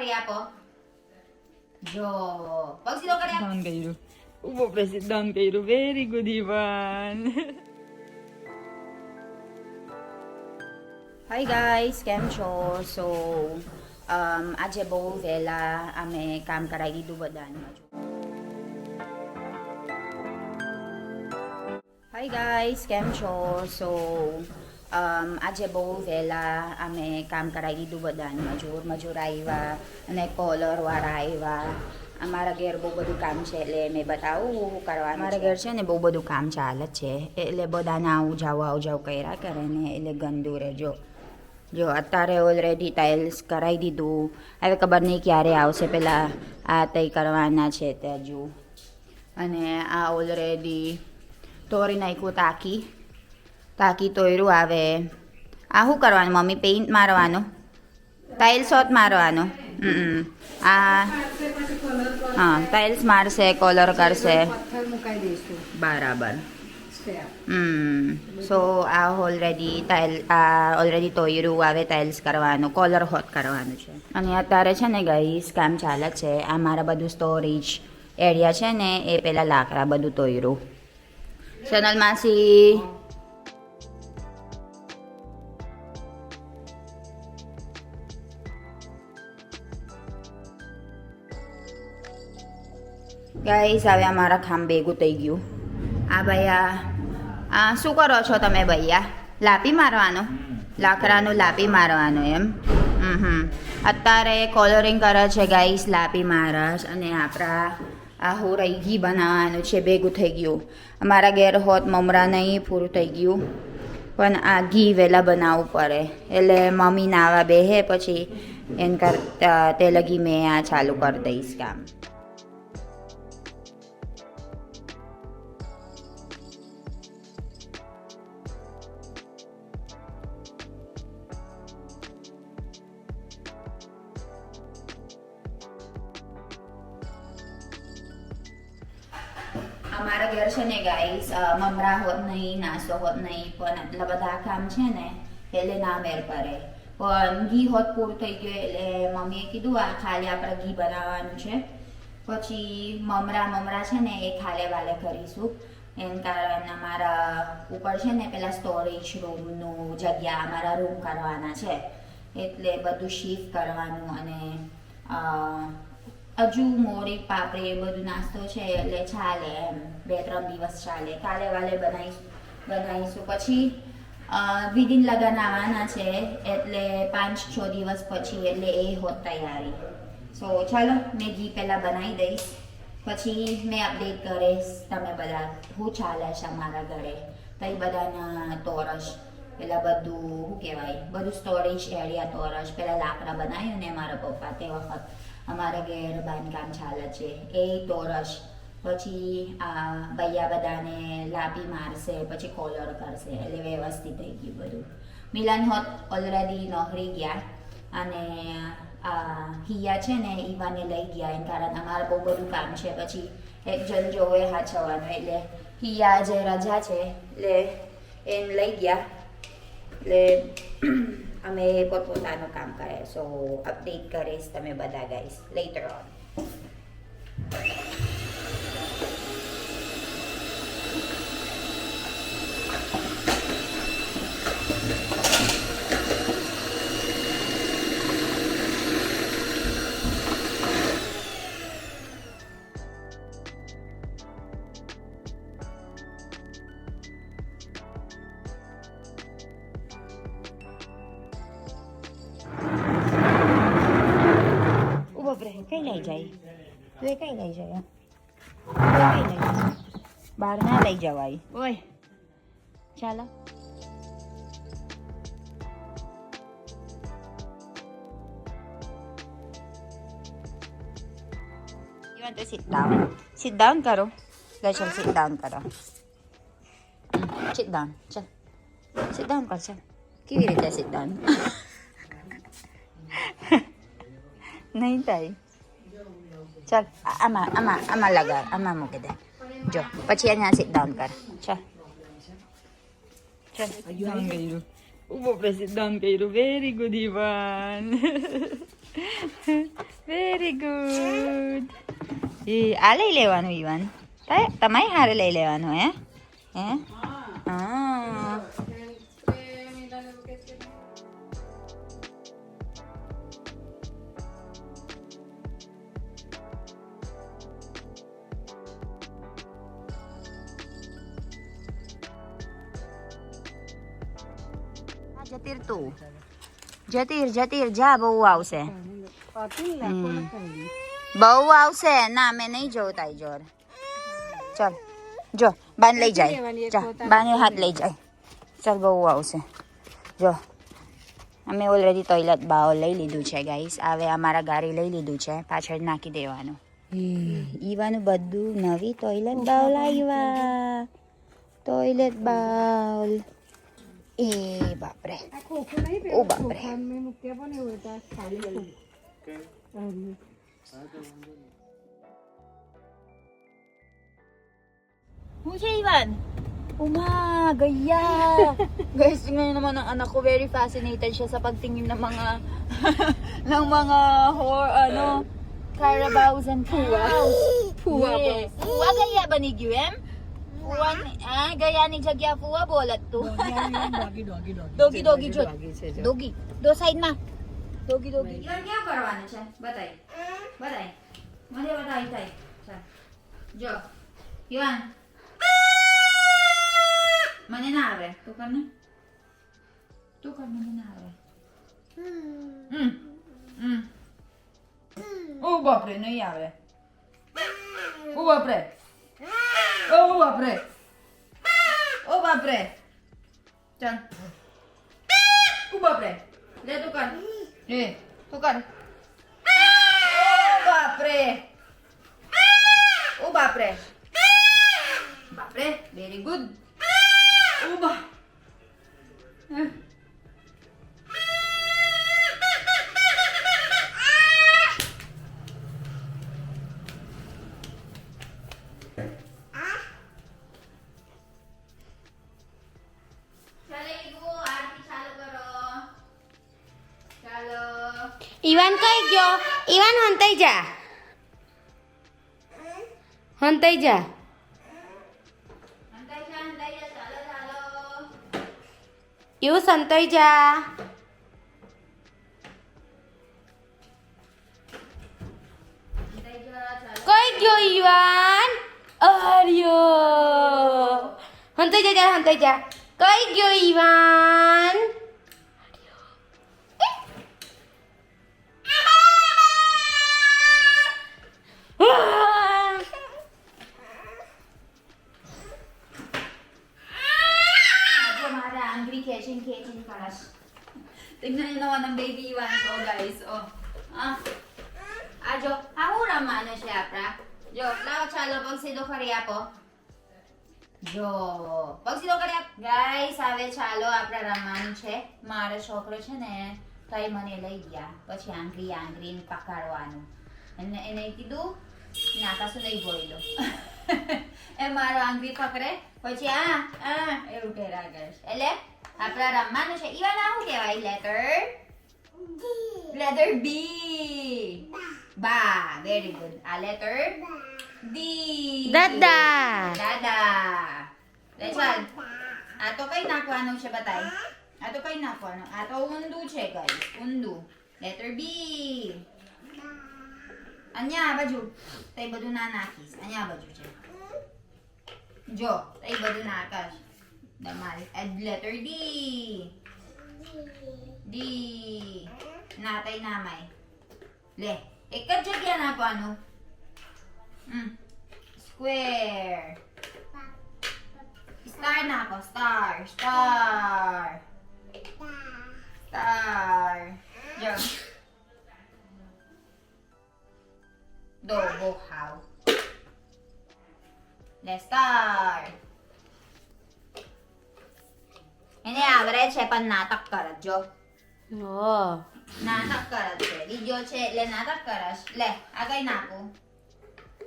કરી આપો. જો પગ સીધો કરી આપો. ડાઉન કર્યું. ઉભો પ્રેસ ડાઉન કર્યું. Very good Evan. Hi guys, કેમ છો? સો આજે બહુ વહેલા અમે કામ કરાવી દીધું બધાને. હાય ગાઈસ, કેમ છો? સો આજે બહુ વહેલા અમે કામ કરાવી દીધું બધાને. મજૂર આવ્યા અને કોલરવાળા આવ્યા. અમારા ઘેર બહુ બધું કામ છે એટલે મેં બતાવું શું કરવાનું. અમારા ઘેર છે ને બહુ બધું કામ ચાલે છે એટલે બધાને આવું જાવ કર્યા કરે ને એટલે ગંદુ રહેજો. જો અત્યારે ઓલરેડી ટાઇલ્સ કરાવી દીધું. હવે ખબર નહીં ક્યારે આવશે. પહેલાં આ તય કરવાના છે તે હજુ. અને આ ઓલરેડી તોડી નાખ્યું તાકી તોયરું આવે. આ શું કરવાનું મમ્મી? પેઇન્ટ મારવાનું, ટાઇલ્સ હોત મારવાનું. આ હા, ટાઇલ્સ મારશે, કોલર કરશે. બરાબર. સો આ ઓલરેડી તોયરું આવે, ટાઇલ્સ કરવાનું, કોલર હોત કરવાનું છે. અને અત્યારે છે ને ગાઈસ કામ ચાલે છે. આ મારા બધું સ્ટોરેજ એરિયા છે ને એ પેલા લાકડા બધું તોયરું. સોનલ માસી ગાઈસ હવે અમારા ખામ ભેગું થઈ ગયું. આ ભૈયા શું કરો છો તમે ભૈયા? લાપી મારવાનો, લાકડાનું લાપી મારવાનું એમ. અત્યારે કોલરિંગ કરે છે ગાઈસ, લાપી મારસ. અને આપણા આ હું ઘી બનાવવાનું છે, ભેગું થઈ ગયું. અમારા ઘેર હોત મમરા નહીં, પૂરું થઈ ગયું. પણ આ ઘી વહેલા બનાવવું પડે એટલે મમ્મી નાવા બેહે પછી એન કરતા તે લગી મેં આ ચાલુ કરી દઈશ કામ. અમારા ઘર છે ને ગાઈસ મમરા હોત નહીં, નાસ્તો હોત નહીં, પણ આટલા બધા કામ છે ને એટલે ના મેર પડે. પણ ઘી હોત પૂરું થઈ ગયું એટલે મમ્મીએ કીધું આ ખાલી આપણે ઘી બનાવવાનું છે. પછી મમરા છે ને એ ખાલે વાલે કરીશું. એના કારણે અમારા ઉપર છે ને પેલા સ્ટોરેજ રૂમનું જગ્યા અમારા રૂમ કરવાના છે એટલે બધું શિફ્ટ કરવાનું. અને હજુ મોરી પાપડી એ બધું નાસ્તો છે એટલે ચાલે એમ, 2-3 દિવસ ચાલે. કાલે વાલે બનાવીશું. પછી વિધિન લગન આવવાના છે એટલે 5-6 દિવસ પછી એટલે એ હોત તૈયારી. સો ચાલો મેં ઘી પહેલાં બનાવી દઈશ પછી મેં અપડેટ કરીશ તમે બધા શું ચાલે છે અમારા ઘરે. તો એ બધાના તોરસ પેલા બધું શું કહેવાય, બધું સ્ટોરેજ એરિયા તોરસ પેલા લાકડા બનાવ્યું ને મારા પપ્પા તે વખત અમારા ઘેર બાંધકામ ચાલે છે એ તોરસ. પછી આ ભૈયા બધાને લાપી મારશે, પછી કોલર કરશે એટલે વ્યવસ્થિત થઈ ગયું બધું. મિલન હોત ઓલરેડી નોકરી ગયા અને હિયા છે ને ઈવાને લઈ ગયા. એના કારણે અમારે બહુ બધું કામ છે. પછી એક જણ જોવે હાચવાનું એટલે હિયા આજે રજા છે એટલે એને લઈ ગયા એટલે અમે પોતપોતાનું કામ કરે. સો અપડેટ કરીશ તમે બધા ગાઈસ લેટર ઓન. કઈ લઈ જાય? તું કઈ લઈ જાય? કઈ લઈ જાય? બહાર ના લઈ જવાય. ઓય ચાલો. You want to sit down? Sit down કરો. લે ચાલ sit down કરો. Sit down. ચાલ sit down કર. ચાલ કેવી રીતે sit down? નહીં થાય. ચાલ આમાં લગાવ, આમાં મૂકી દે. જો પછી અહીંયા સિટ ડાઉન કર. ચાલ ડાઉન કર્યું. ઉભો પ્રેસ ડાઉન કર્યું. Very good Ivan. Very good. આ લઈ લેવાનું ઈવાન. તમારે હારે લઈ લેવાનું હે? હા. જતીર જા, બહુ આવશે. બહુ આવશે. ના મેં નહીં જોઉં તાઈ જોર. ચાલ જો બાન લઈ જાય. જા બાને હાથ લઈ જાય. ચાલ બહુ આવશે. જો અમે ઓલરેડી ટોયલેટ બાઉલ લઈ લીધું છે ગાઈસ. હવે અમારા ગાડી લઈ લીધું છે, પાછળ નાખી દેવાનું. ઈવાનું બધું નવી ટોયલેટ બાઉલ આવ્યા. Toilet bowl. એ બાપરે, ઓ બાપરે. Who siya, Ivan? Gaya! Guys, ngayon naman ang anak ko, very fascinated siya sa pagtingin ng mga ng mga Carabaos and Puwas. Yes. Puwa gaya ba ni Guem? Puwa, gaya ni Jagya Puwa, bolat to. Doggy. Doggy. Do side ma. Doggy. ઈવાન ક્યાં કરવાનું છે? બતાય. મને બતાય થાય. ચાલ. જો. ઈવાન. મને ના આવે. તું કર ને. મને ના આવે. ઓ બાપરે, નહીં આવે. ઓ બાપરે. ચાલ. ઓ બાપરે. લે તું કર. તું કર. ઓ બાપરે. Very good. ઈવાન કઈ ગયો? ઈવાન હંતાઈ જા. એવું સંતાઈ જા. કઈ ગયો ઈવાન? આર્યો હંતાઈ જા. કઈ ગયો ઈવાન? Catching kalas. Tignan niyo naman ang baby Iwan ko, guys. Jo, ahura mana siya, pra. Jo, lao chalo pag sido kariya po. Jo, pag sido kariya, guys, હવે ચાલો આપણે રમવાનું છે. મારો છોકરો છે ને તઈ મને લઈ ગયા. પછી આંગળીને પકડવાનું. એને કીધું નાકા શું નહીં બોલ્યો. એ મારો આંગળી પકડે પછી એવું ટેરા કરે. એટલે આપણે રમવાનું છે. ઈવાન આ શું કહેવાય? Letter B. બા. Very good. આ લેટર D. દાદા. લે ચાલ. આ તો કઈ નાખવાનું છે બતાય. આ તો કઈ નાખવાનું? આ તો ઊંધું છે ગાઈસ. ઊંધું. Letter B. અહીંયા આ બાજુ. તે બધું ના નાખીશ. અહીંયા આ બાજુ છે. જો, તે બધું નાખાશ. Letter D. ના તઈ નામાય. લે એક જ જગ્યા નાખવાનું. સ્ક્વેર. સ્ટાર નાખો. સ્ટાર. જો દો હાવ. લે સ્ટાર. એને આવડે છે પણ નાટક કરે જો. નાટક કરે છે. બીજો છે એટલે નાટક કરે. લે આ કઈ નાખું?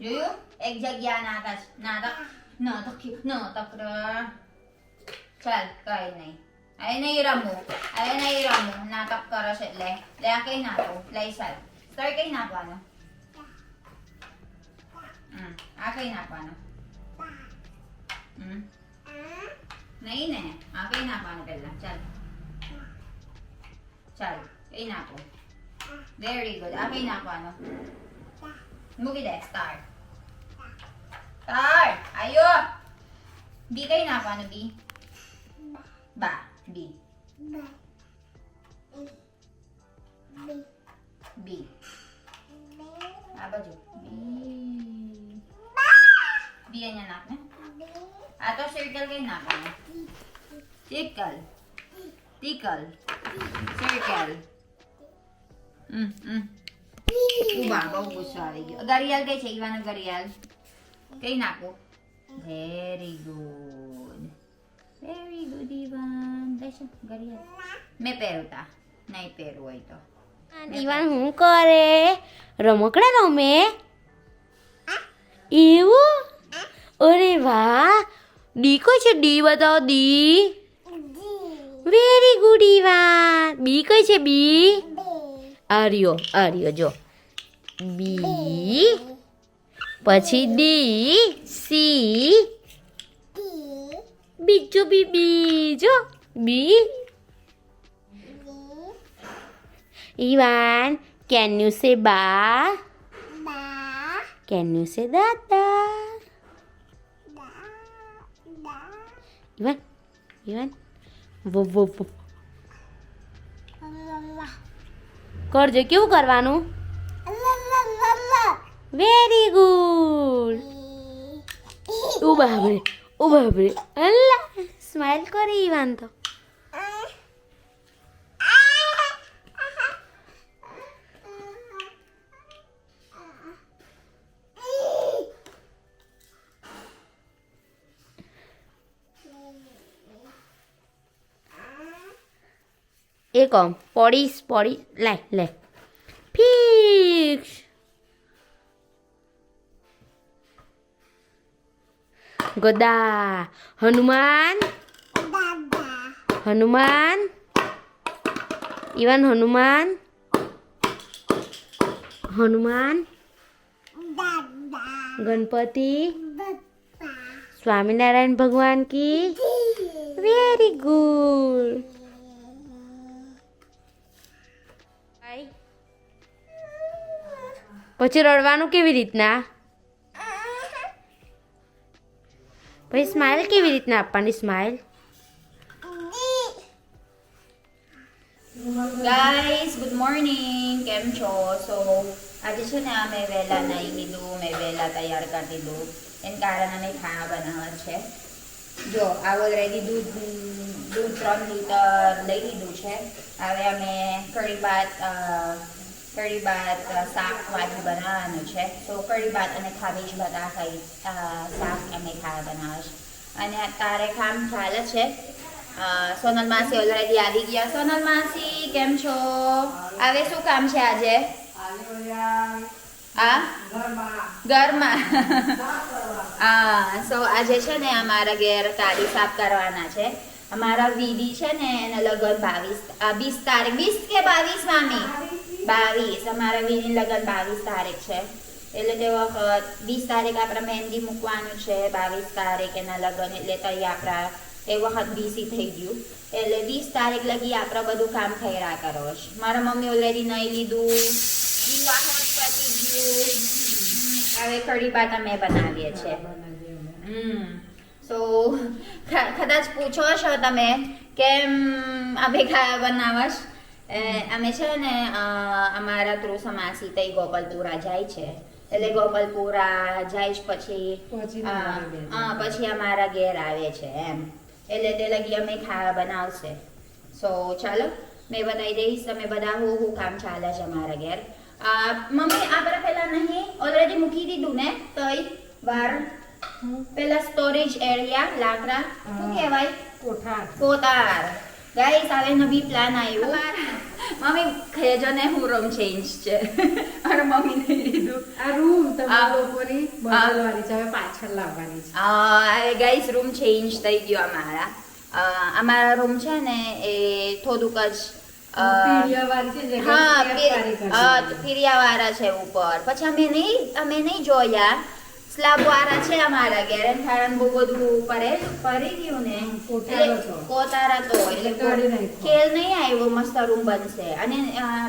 જોયું? એક જગ્યા નાટક. ચાલ કઈ નહીં. હવે નહીં રમવું. નાટક કરે છે એટલે. લે આ કઈ નાખું? લઈ સાલ. સ્ટાર કઈ નાખવાનું? આ કઈ નાખવાનું? નહીં ને, આ કઈ નાખવાનું પહેલા? ચાલ ચાલ, કઈ નાખો. Very good. આ કઈ નાખવાનું? મૂકી દે. Star star. આયો. બી કઈ નાખવાનું? બી બા. બી બી આ બાજુ. બી બી અહીંયા નાખ ને. આ તો સર્કલ કઈ નાખવાનું? Tickle tickle circle. ઉભા, બહુ ગુસ્સો આવી ગયો. ઘડિયાળ કઈ છે? ઈવાનું ઘડિયાળ કઈ નાખું? Very good. Very good Ivan. દેશો ઘડિયાળ મેં પહેરતા નહીં પહેરવું હોય તો. ઈવાન શું કરે? રમકડા રમે એવું? અરે વાહ. ડી કઈ છે? ડી બતાવો. D. Very good Ivan. B કઈ છે? બી. આર્યો આર્યો જો. બી પછી ડી. સી. બીજો બી. બી જો. બી. Ivan, can you say ba? Can you say dada? Ivan, Ivan, wo. કરજો. કેવું કરવાનું? Very good. ઉભા રે. અલ્લા સ્માઈલ કરે ઈવાન તો. એ કોમ પડી લે ફિક્સ. ગદા. હનુમાન. ઈવાન હનુમાન. ગણપતિ. સ્વામિનારાયણ ભગવાન કી. Very good. પછી રડવાનું કેવી રીતના? પછી સ્માઈલ કેવી રીતના આપવાની? સ્માઈલ. Guys good morning. કેમ છો? સો આજે છે ને અમે વહેલા નાહી લીધું, મેં વહેલા તૈયાર કરી દીધું. એને કારણે અમે ખાણા બનાવવા છે. જો આ ઓલરેડી દૂધ 3 લીટર લઈ લીધું છે. હવે અમે કઢી ભાત શાક વાળી બનાવવાનું છે. તો કઢી ભાત અને ખાબીજ બટાકા શાક અમે ખાવા બનાવે છે. અને અત્યારે કામ ચાલે છે. સોનલ માસી ઓલરેડી આવી ગયા. સોનલ માસી કેમ છો? હવે શું કામ છે આજે? ઘરમાં. સો આજે છે ને અમારા ઘેર કાળી સાફ કરવાના છે. અમારા વિધિ છે ને એના લગન 20 તારીખ 20 કે 22 મામી 22. અમારા વિધિ લગન 22 તારીખ છે. એટલે તે વખત 20 તારીખ આપણે મહેંદી મૂકવાનું છે. 22 તારીખ એના લગન. એટલે તઈ આપણા એ વખત બીસી થઈ ગયું. એટલે 20 તારીખ લગી આપણે બધું કામ થઈ રહ્યા કરો છે. મારા મમ્મી ઓલરેડી નહીં લીધું. હવે કઢી ભાત અમે બનાવીએ છીએ. સો કદાચ પૂછો છો તમે કેમ અમે ખાવા બનાવશ? અમે છે ને અમારા ત્રુસા માસી તઈ ગોપાલપુરા જાય છે. એટલે ગોપાલપુરા જાય પછી અમારા ઘેર આવે છે એમ. એટલે તે લગી અમે ખાવા બનાવશે. સો ચાલો મેં બતાવી દઈશ તમે બધા હું કામ ચાલે છે અમારા ઘેર. મમ્મી આપણે પેલા નહીં ઓલરેડી મૂકી દીધું ને તઈ વાર પેલા સ્ટોરેજ એરિયા લાકડા શું કહેવાય? કોઠાર. ગાઈસ હવે નવી પ્લાન આવ્યું. મમ્મી કહેજો ને હું રૂમ ચેન્જ છે. અને મમ્મી નહીં લીધું આ રૂમ તમારી બદલવાની છે. હવે પાછળ લાવવાની છે. ગાઈસ રૂમ ચેન્જ થઈ ગયો અમારા રૂમ છે ને એ થોડુંક જ પીરિયાવાળા છે ઉપર. પછી અમે નહીં જોયા. સ્લાબ વાળા છે અમારા ઘેર થાળન બહુ બધું પરી ગયું ને કોતારો તો. કોતારા તો એટલે કાઢી નાખ્યો. ખેલ નહીં આવ્યો મસ્ત રૂમ બનશે અને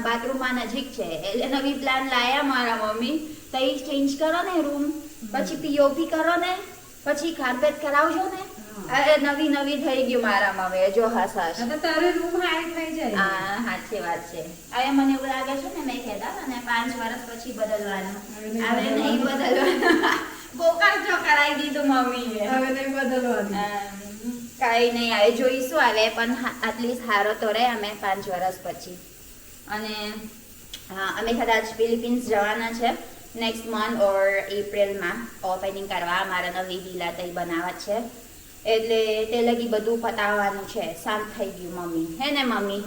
બાથરૂમમાં નજીક છે એટલે નવી પ્લાન લાયા મારા મમ્મી તઈ ચેન્જ કરો ને રૂમ પછી પીઓપી કરો ને પછી કાર્પેટ કરાવજો ને અરે નવી થઈ ગયું મારા મમ્મી જો હસ અને તારે રૂમ હાઈ થઈ જાય હા સાચી વાત છે હવે મને એવું લાગે છે ને મેં કહેતા હતા ને 5 વર્ષ પછી બદલવાનું હવે નહીં બદલવાનું બોકાર જો કરાવી દીધું મમ્મીએ હવે નહીં બદલવાની કાંઈ નહીં આવે જોઈશું આવે પણ આટલી સારો તો રહે અમે 5 વર્ષ પછી અને અમે કદાચ ફિલિપિન્સ જવાના છે નેક્સ્ટ મંથ ઓર એપ્રિલમાં ઓપનિંગ કરવા અમારા નવી વિલા તઈ બનાવવા છે એટલે તે લગી બધું પતાવવાનું છે શાંત થઈ ગયું મમ્મી હે ને મમ્મી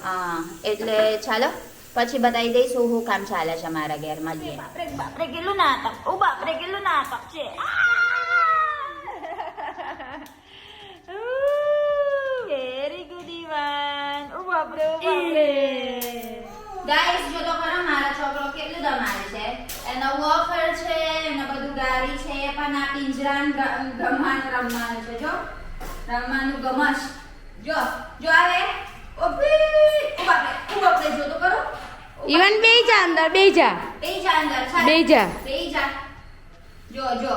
હા એટલે ચાલો પછી બતાવી દઈશું શું કામ ચાલે છે મારા ઘેર મળીએ બાપરે કેટલું નાટક ઓ બાપરે કેટલું નાટક છે વેરી ગુડ ઇવાન ઓ બાપરે ગાઈસ જો તો ખરો મારો છોકરો કેટલું દમાય છે એનો વોકર છે એનો બધું ગાડી છે પણ આ પિંજરાન રમવાનું છે જો રમવાનું ગમશ જો આવે ઓ બાપરે જો તો કરો ઇવન બે જા અંદર બે જા બેજા અંદર બેજા જો જો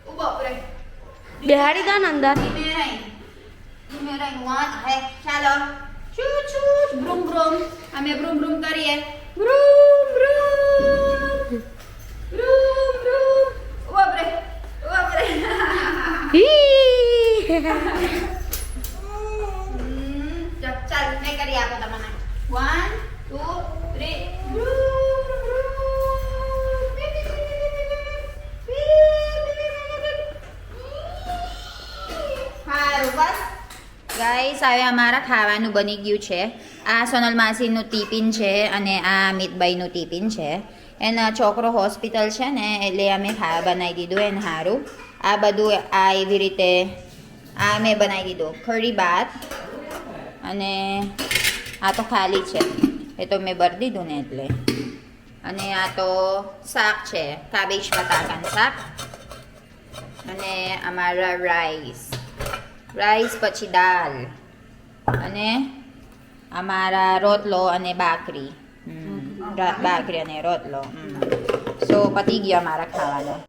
ઓ બાપરે બેહાડી દો ને અંદર ધીમે રહી વાત હે ચાલો ચૂ ચૂ બ્રૂમ બ્રૂમ અમે બ્રૂમ બ્રૂમ કરીએ બ્રૂમ બ્રૂમ બ્રૂમ બ્રૂમ ઓ બાપરે હી. ચાલ મેં કરી આપો તમને 1 2 3 બ્રૂમ હારું બસ ગાઈસ હવે અમારા ખાવાનું બની ગયું છે આ સોનલ માસીનું ટિફિન છે અને આ અમિતભાઈનું ટિફિન છે એના છોકરો હોસ્પિટલ છે ને એટલે અમે ખાવા બનાવી દીધું એને સારું આ બધું આ એવી રીતે આ મેં બનાવી દીધું કઢી ભાત અને આ તો ખાલી છે એ તો મેં ભરી દીધું ને એટલે અને આ તો શાક છે કાબેજ બટાકાનું શાક અને અમારા રાઈસ પછી દાળ અને અમારા રોટલો અને ભાખરી ભાખરી અને રોટલો સો પતી ગયો અમારા ખાવાનો